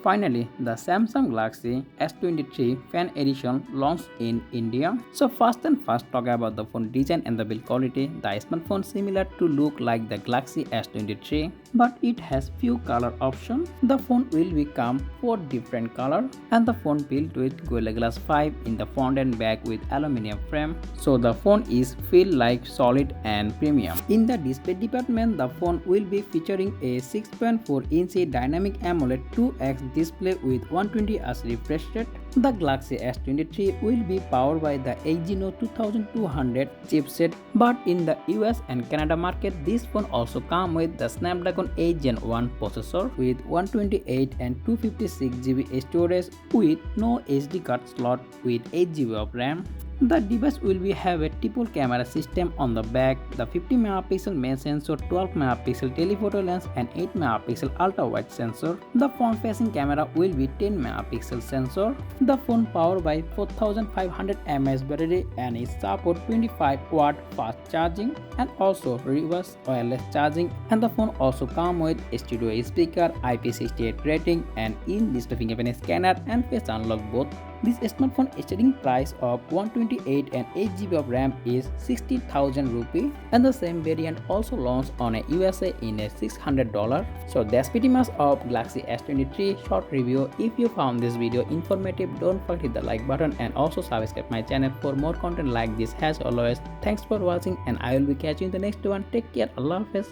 Finally, the Samsung Galaxy S23 Fan Edition launched in India. So first talk about the phone design and the build quality. The smartphone similar to look like the Galaxy S23, but it has few color options. The phone will become 4 different color and the phone built with Gorilla Glass 5 in the front and back with aluminum frame. So the phone is feel like solid and premium. In the display department, the phone will be featuring a 6.4-inch dynamic AMOLED 2X display with 120Hz refresh rate. The Galaxy S23 will be powered by the Exynos 2200 chipset, but in the US and Canada market, this phone also comes with the Snapdragon 8 Gen 1 processor with 128 and 256GB storage with no SD card slot with 8GB of RAM. The device will have a triple camera system on the back, the 50MP main sensor, 12MP telephoto lens and 8MP ultra-wide sensor. The front-facing camera will be 10MP sensor. The phone powered by 4500 mAh battery and it supports 25W fast charging and also reverse wireless charging. And the phone also comes with a stereo speaker, IP68 rating and in-display fingerprint scanner and face unlock both. This smartphone starting price of 128 and 8GB of RAM is 60,000 rupee and the same variant also launched on a USA in a $600. So that's pretty much of Galaxy S23 short review. If you found this video informative, don't forget to hit the like button and also subscribe my channel for more content like this. As always, thanks for watching and I will be catching you in the next one. Take care. Allah Hafiz.